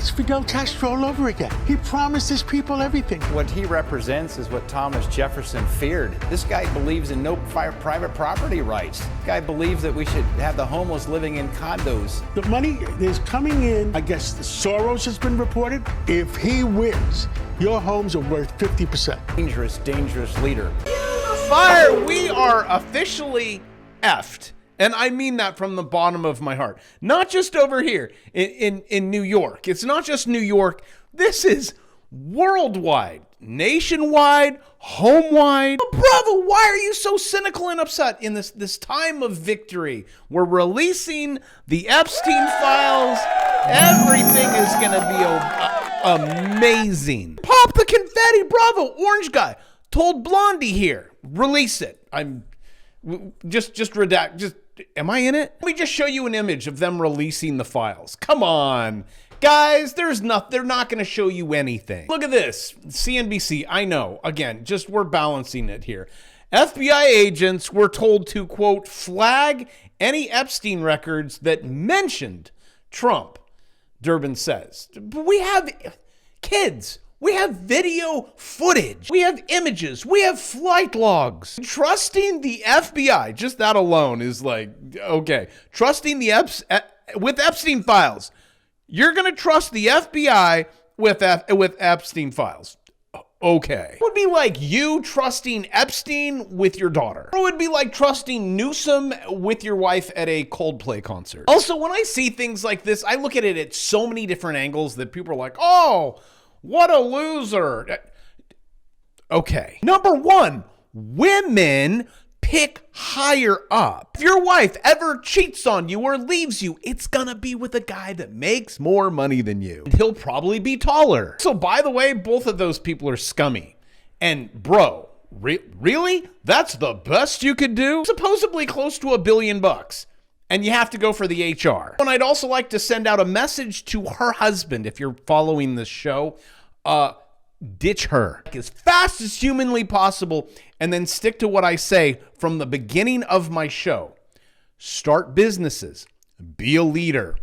It's Fidel Castro all over again. He promises people everything. What he represents is what Thomas Jefferson feared. This guy believes in no private property rights. This guy believes that we should have the homeless living in condos. The money is coming in. I guess the Soros has been reported. If he wins, your homes are worth 50%. Dangerous, dangerous leader. Fire, we are officially effed. And I mean that from the bottom of my heart. Not just over here in New York. It's not just New York. This is worldwide, nationwide, homewide. But Bravo, why are you so cynical and upset in this time of victory? We're releasing the Epstein files. Everything is going to be amazing. Pop the confetti. Bravo, orange guy told Blondie here, release it. I'm just redact. Am I in it? Let me just show you an image of them releasing the files. Come on, guys. They're not going to show you anything. Look at this. CNBC. I know. Again, we're balancing it here. FBI agents were told to, quote, flag any Epstein records that mentioned Trump, Durbin says. But we have kids. We have video footage. We have images. We have flight logs. Trusting the FBI, just that alone is like, okay. Trusting with Epstein files. You're going to trust the FBI with Epstein files. Okay. It would be like you trusting Epstein with your daughter. Or it would be like trusting Newsom with your wife at a Coldplay concert. Also, when I see things like this, I look at it at so many different angles that people are like, oh, what a loser. Okay. Number one, women pick higher up. If your wife ever cheats on you or leaves you, it's gonna be with a guy that makes more money than you. He'll probably be taller. So by the way, both of those people are scummy. And bro, really? That's the best you could do? Supposedly close to $1 billion. And you have to go for the HR. And I'd also like to send out a message to her husband. If you're following this show, ditch her as fast as humanly possible, and then stick to what I say from the beginning of my show. Start businesses, be a leader,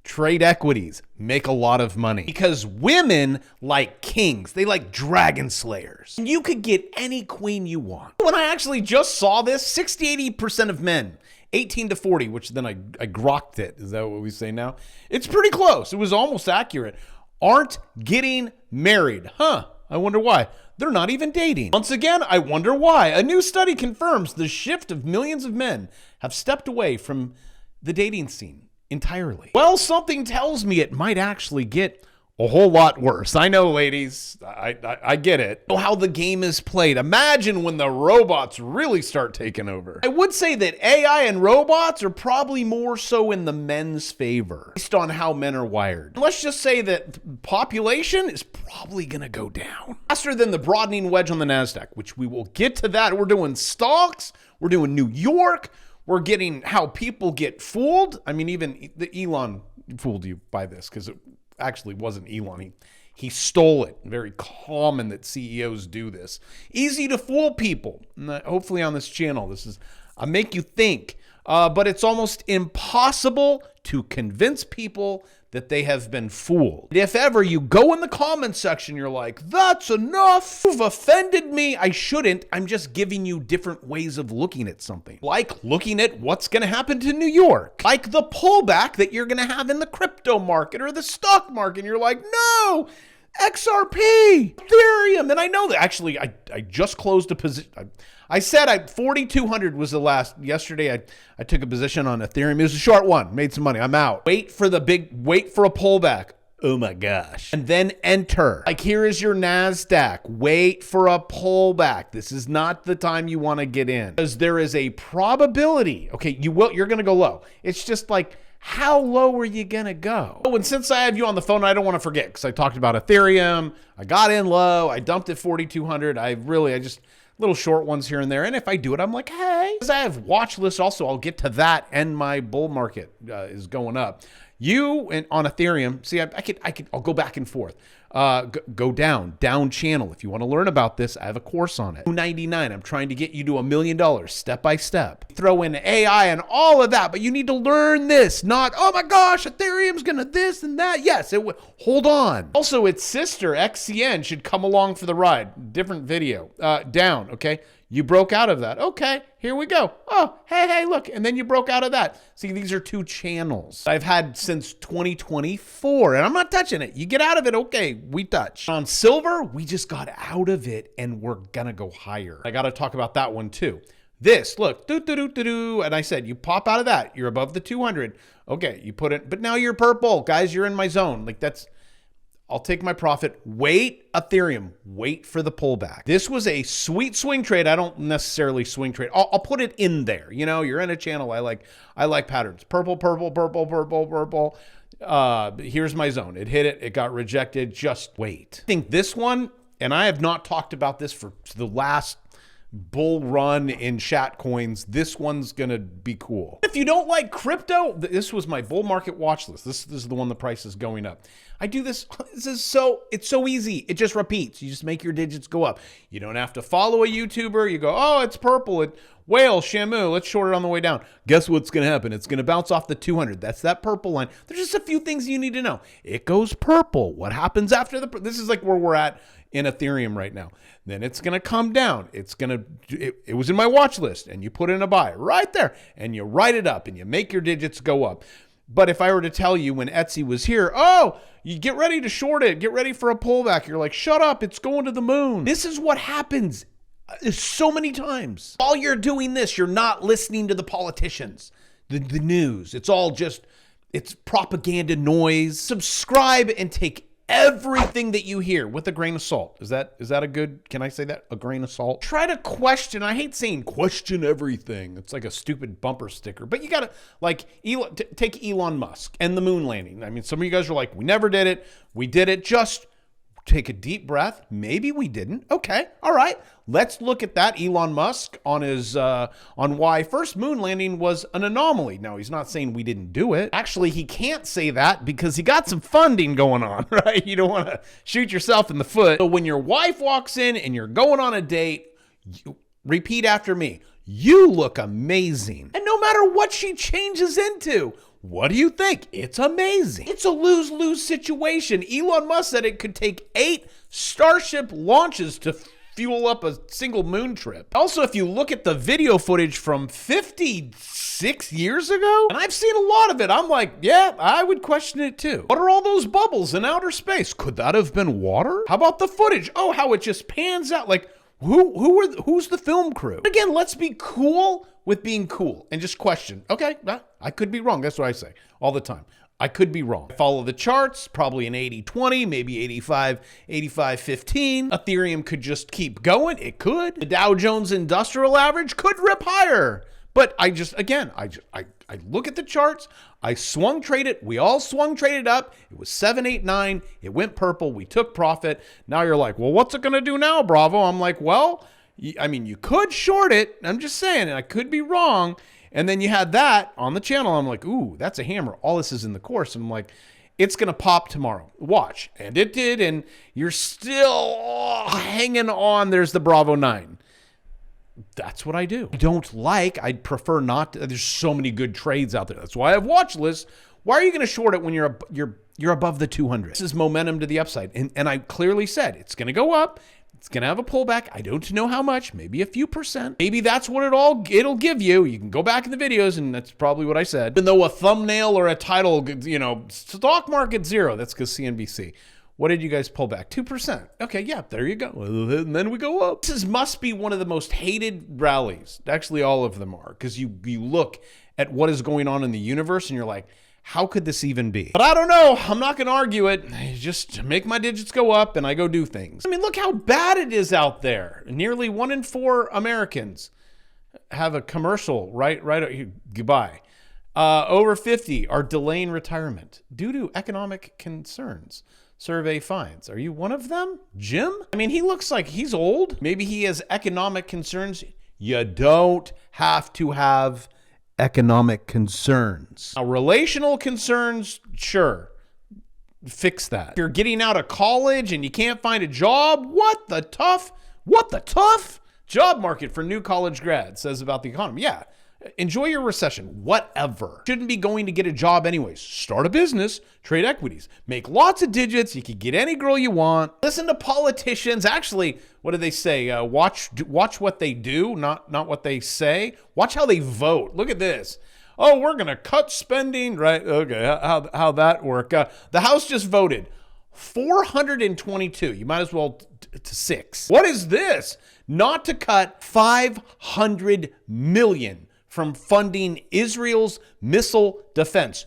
trade equities, make a lot of money. Because women like kings, they like dragon slayers. You could get any queen you want. When I actually just saw this, 60-80% of men 18 to 40, which then I grokked it. Is that what we say now? It's pretty close. It was almost accurate. Aren't getting married. Huh. I wonder why. They're not even dating. Once again, I wonder why. A new study confirms the shift of millions of men have stepped away from the dating scene entirely. Well, something tells me it might actually get a whole lot worse. I know, ladies. I get it. Know how the game is played. Imagine when the robots really start taking over. I would say that AI and robots are probably more so in the men's favor based on how men are wired. Let's just say that population is probably going to go down faster than the broadening wedge on the NASDAQ, which we will get to that. We're doing stocks. We're doing New York. We're getting how people get fooled. I mean, even the Elon fooled you by this because it actually wasn't Elon. He stole it. Very common that CEOs do this. Easy to fool people. Hopefully on this channel, I make you think. But it's almost impossible to convince people that they have been fooled. If ever you go in the comment section, you're like, that's enough. You've offended me. I shouldn't. I'm just giving you different ways of looking at something. Like looking at what's going to happen to New York. Like the pullback that you're going to have in the crypto market or the stock market. And you're like, no, XRP, Ethereum. And I know that actually I just closed a position. I said 4,200 was the last. Yesterday, I took a position on Ethereum. It was a short one. Made some money. I'm out. Wait for a pullback. Oh my gosh. And then enter. Like here is your NASDAQ. Wait for a pullback. This is not the time you want to get in. Because there is a probability. Okay, you're going to go low. It's just like, how low are you going to go? Oh, and since I have you on the phone, I don't want to forget because I talked about Ethereum. I got in low. I dumped at 4,200. I just little short ones here and there. And if I do it, I'm like, hey, because I have watch lists also. I'll get to that and my bull market is going up. You and on Ethereum, see, I'll go back and forth. Go down channel. If you want to learn about this, I have a course on it. $299. I'm trying to get you to $1 million step by step. Throw in AI and all of that, but you need to learn this. Not, oh my gosh, Ethereum's gonna this and that. Yes, it would. Hold on. Also, its sister XCN should come along for the ride. Different video. Down. Okay. You broke out of that. Okay, here we go. Oh, hey, look. And then you broke out of that. See, these are two channels I've had since 2024, and I'm not touching it. You get out of it, okay, we touch. On silver, we just got out of it, and we're gonna go higher. I gotta talk about that one too. This, look, and I said, you pop out of that, you're above the 200. Okay, you put it, but now you're purple. Guys, you're in my zone. Like that's, I'll take my profit. Wait, Ethereum, wait for the pullback. This was a sweet swing trade. I don't necessarily swing trade. I'll put it in there. You know, you're in a channel. I like patterns. Purple. Here's my zone. It hit it. It got rejected. Just wait. I think this one, and I have not talked about this for the last bull run in chat coins. This one's gonna be cool. If you don't like crypto, this was my bull market watch list. This is the one the price is going up. I do this. It's so easy. It just repeats. You just make your digits go up. You don't have to follow a YouTuber. You go, oh, it's purple. Whale, Shamu, let's short it on the way down. Guess what's going to happen? It's going to bounce off the 200. That's that purple line. There's just a few things you need to know. It goes purple. What happens after this is like where we're at in Ethereum right now. Then it's going to come down. It was in my watch list, and you put in a buy right there, and you write it up, and you make your digits go up. But if I were to tell you when Etsy was here, oh, you get ready to short it, get ready for a pullback, you're like, shut up, it's going to the moon. This is what happens so many times. While you're doing this, you're not listening to the politicians, the news. It's all just, it's propaganda noise. Subscribe and take everything that you hear with a grain of salt. Is that a good, can I say that? A grain of salt? Try to question, I hate saying question everything. It's like a stupid bumper sticker, but you gotta, like, take Elon Musk and the moon landing. I mean, some of you guys are like, we never did it. We did it. Just take a deep breath. Maybe we didn't. Okay. All right. Let's look at that. Elon Musk on his, on why first moon landing was an anomaly. Now, he's not saying we didn't do it. Actually, he can't say that because he got some funding going on, right? You don't want to shoot yourself in the foot. So when your wife walks in and you're going on a date, repeat after me. You look amazing. And no matter what she changes into, what do you think? It's amazing. It's a lose-lose situation. Elon Musk said it could take 8 Starship launches to fuel up a single moon trip. Also, if you look at the video footage from 56 years ago, and I've seen a lot of it, I'm like, yeah, I would question it too. What are all those bubbles in outer space? Could that have been water? How about the footage? Oh, how it just pans out. Like, who's the film crew? Again, let's be cool with being cool and just question. Okay, I could be wrong. That's what I say all the time. I could be wrong. Follow the charts, probably an 80-20, maybe 85-15. Ethereum could just keep going. It could. The Dow Jones Industrial Average could rip higher. But I look at the charts. I swung trade it. We all swung traded up. It was 7, 8, 9. It went purple. We took profit. Now you're like, well, what's it going to do now, Bravo? I'm like, well, I mean, you could short it. I'm just saying, and I could be wrong. And then you had that on the channel. I'm like, ooh, that's a hammer. All this is in the course. And I'm like, it's going to pop tomorrow. Watch. And it did. And you're still hanging on. There's the Bravo 9. That's what I do. I'd prefer not to. There's so many good trades out there. That's why I have watch lists. Why are you going to short it when you're above the 200? This is momentum to the upside. And I clearly said it's going to go up. It's going to have a pullback. I don't know how much, maybe a few percent. Maybe that's what it'll give you. You can go back in the videos, and that's probably what I said. Even though a thumbnail or a title, stock market 0, that's because CNBC. What did you guys pull back? 2%. Okay, yeah, there you go. And then we go up. This must be one of the most hated rallies. Actually, all of them are, because you look at what is going on in the universe, and you're like, how could this even be? But I don't know. I'm not going to argue it. I just make my digits go up and I go do things. I mean, look how bad it is out there. Nearly 1 in 4 Americans have a commercial right here. Goodbye. Over 50 are delaying retirement due to economic concerns. Survey finds. Are you one of them? Jim? I mean, he looks like he's old. Maybe he has economic concerns. You don't have to have economic concerns. Now, relational concerns, sure. Fix that. If you're getting out of college and you can't find a job, what the tough job market for new college grads says about the economy. Yeah, enjoy your recession, whatever. Shouldn't be going to get a job anyways. Start a business, trade equities, make lots of digits. You can get any girl you want. Listen to politicians. Actually, what do they say? Watch what they do, not what they say. Watch how they vote. Look at this. Oh, we're going to cut spending, right? Okay, how that work? The House just voted 422. You might as well to 6. What is this? Not to cut $500 million from funding Israel's missile defense.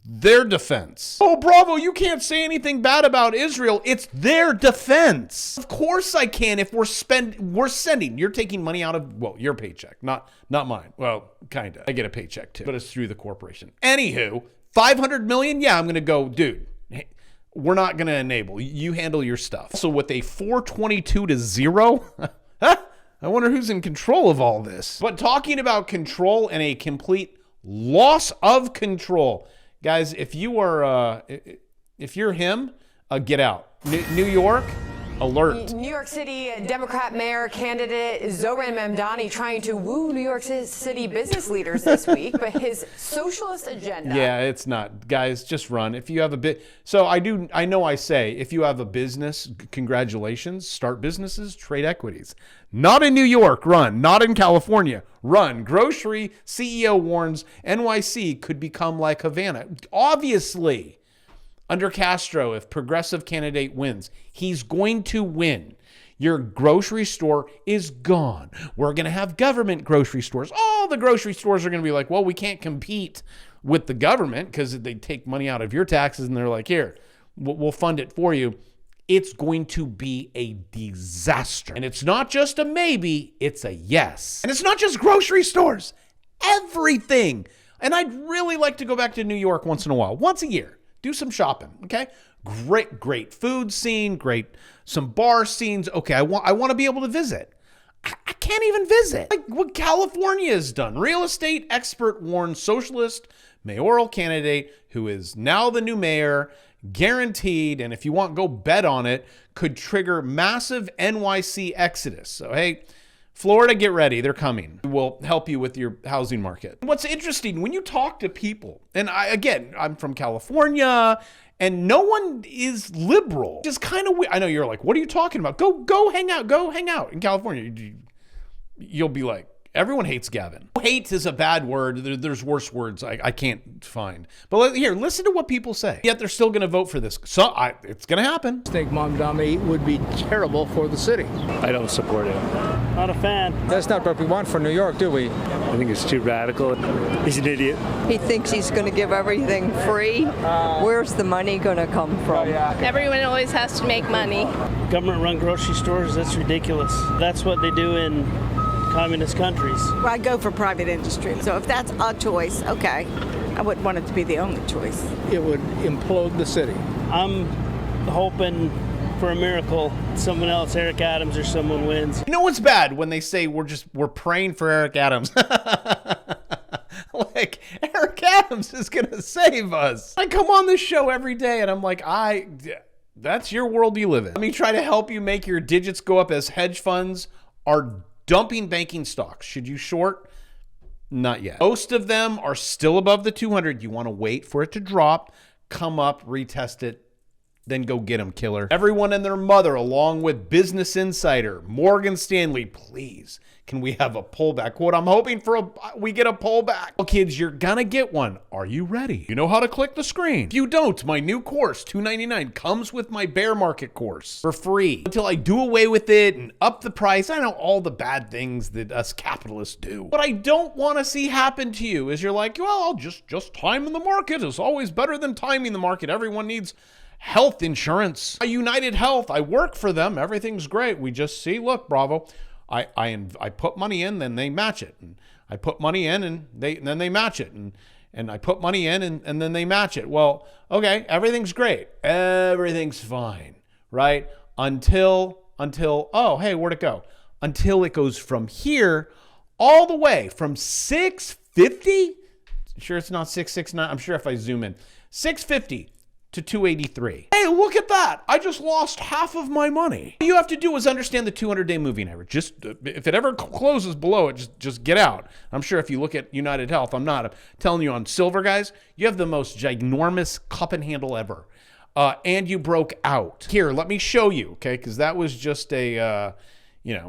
Their defense. Oh, bravo, you can't say anything bad about Israel. It's their defense. Of course I can. If we're sending, you're taking money out of, well, your paycheck, not mine. Well, kind of. I get a paycheck too, but it's through the corporation. Anywho, 500 million? Yeah, I'm going to go, dude, we're not going to enable. You handle your stuff. So with a 422-0, I wonder who's in control of all this. But talking about control and a complete loss of control. Guys, if you're him, get out. New York, alert. New York City Democrat mayor candidate Zoran Mamdani trying to woo New York City business leaders this week, but his socialist agenda. Yeah, it's not. Guys, just run. If you have a bit, so I know I say, if you have a business, congratulations, start businesses, trade equities. Not in New York, run. Not in California, run. Grocery CEO warns NYC could become like Havana. Obviously, under Castro, if progressive candidate wins, he's going to win. Your grocery store is gone. We're going to have government grocery stores. All the grocery stores are going to be like, well, we can't compete with the government because they take money out of your taxes and they're like, here, we'll fund it for you. It's going to be a disaster. And it's not just a maybe, it's a yes. And it's not just grocery stores, everything. And I'd really like to go back to New York once in a while, once a year, do some shopping, okay? Great food scene, some bar scenes. Okay, I want to be able to visit. I can't even visit. Like what California has done. Real estate expert warns socialist mayoral candidate who is now the new mayor, guaranteed, and if you want, go bet on it, could trigger massive NYC exodus. So, hey, Florida, get ready. They're coming. We'll help you with your housing market. What's interesting, when you talk to people, and I'm from California, and no one is liberal. Just kind of weird. I know you're like, what are you talking about? Go hang out in California. You'll be like, everyone hates Gavin. Hate is a bad word. There's worse words I can't find. But here, listen to what people say. Yet they're still going to vote for this. So it's going to happen. I think Mamdani would be terrible for the city. I don't support it. Not a fan. That's not what we want for New York, do we? I think it's too radical. He's an idiot. He thinks he's going to give everything free. Where's the money going to come from? Everyone always has to make money. Government-run grocery stores, that's ridiculous. That's what they do in communist countries. Well, I go for private industry. So if that's a choice, okay. I wouldn't want it to be the only choice. It would implode the city. I'm hoping for a miracle. Someone else, Eric Adams or someone wins. You know what's bad? When they say we're praying for Eric Adams. Like, Eric Adams is going to save us. I come on this show every day and I'm like, that's your world you live in. Let me try to help you make your digits go up as hedge funds are dumping banking stocks. Should you short? Not yet. Most of them are still above the 200. You want to wait for it to drop, come up, retest it, then go get them, killer. Everyone and their mother, along with Business Insider, Morgan Stanley, please, can we have a pullback? Quote, I'm hoping we get a pullback. Well, kids, you're gonna get one. Are you ready? You know how to click the screen. If you don't, my new course, $299, comes with my bear market course for free until I do away with it and up the price. I know all the bad things that us capitalists do. What I don't want to see happen to you is you're like, well, I'll just time the market. It's always better than timing the market. Everyone needs health insurance. United Health, I work for them. Everything's great. We just see, look, bravo. I put money in, then they match it. And I put money in and then they match it. And I put money in and then they match it. Well, okay, everything's great. Everything's fine, right? Until, oh, hey, where'd it go? Until it goes from here all the way from $650 650? Sure it's not 669? I'm sure if I zoom in. 650 to 283. Hey, look at that. I just lost half of my money. All you have to do is understand the 200-day moving average. Just if it ever closes below it, just get out. I'm sure if you look at United Health, I'm telling you on silver, guys, you have the most ginormous cup and handle ever. And you broke out. Here, let me show you, okay? Because that was just a,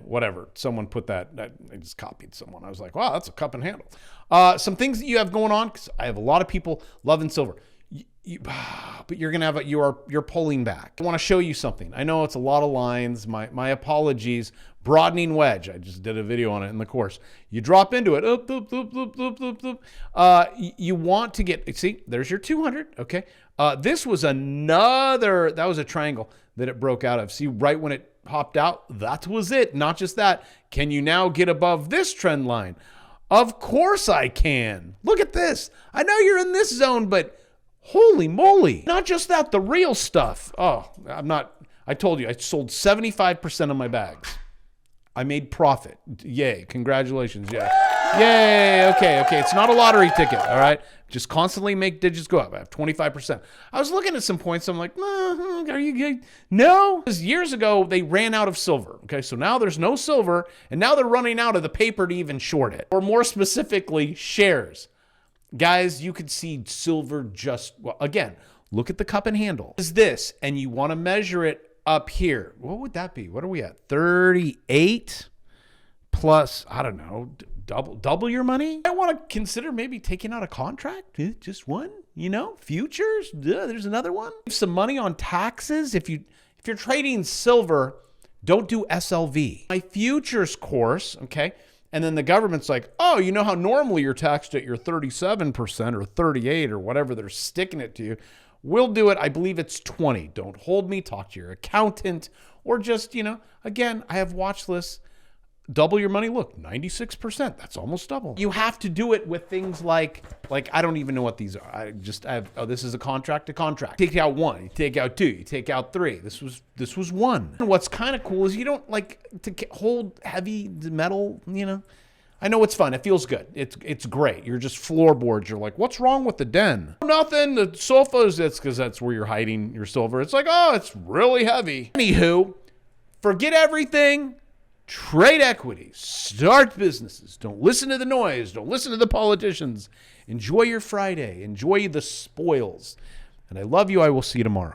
whatever. Someone put that. I just copied someone. I was like, wow, that's a cup and handle. Some things that you have going on, because I have a lot of people loving silver. But you're gonna have you're pulling back. I want to show you something. I know it's a lot of lines. My apologies. Broadening wedge. I just did a video on it in the course. You drop into it. You want to get. See, there's your 200. Okay. This was that was a triangle that it broke out of. See, right when it popped out, that was it. Not just that. Can you now get above this trend line? Of course I can. Look at this. I know you're in this zone, but holy moly. Not just that, the real stuff. Oh, I told you, I sold 75% of my bags. I made profit. Yay. Congratulations. Yeah. Yay. Okay. It's not a lottery ticket. All right. Just constantly make digits go up. I have 25%. I was looking at some points. I'm like, are you good? No. Because years ago, they ran out of silver. Okay. So now there's no silver. And now they're running out of the paper to even short it. Or more specifically, shares. Guys, you could see silver again, look at the cup and handle. Is this, and you want to measure it up here. What would that be? What are we at? 38 plus, I don't know, double your money? I want to consider maybe taking out a contract. Just one, futures. There's another one. Some money on taxes. If you're trading silver, don't do SLV. My futures course, okay? And then the government's like, oh, you know how normally you're taxed at your 37% or 38 or whatever they're sticking it to you. We'll do it. I believe it's 20. Don't hold me. Talk to your accountant or just, again, I have watch lists. Double your money. Look, 96%. That's almost double. You have to do it with things like I don't even know what these are. This is a contract to contract. Take out one, you take out two, you take out three. This was one. And what's kind of cool is you don't like to hold heavy metal, I know it's fun. It feels good. It's great. You're just floorboards. You're like, what's wrong with the den? Nothing. The sofas, it's because that's where you're hiding your silver. It's like, oh, it's really heavy. Anywho, forget everything. Trade equities, start businesses. Don't listen to the noise. Don't listen to the politicians. Enjoy your Friday. Enjoy the spoils. And I love you. I will see you tomorrow.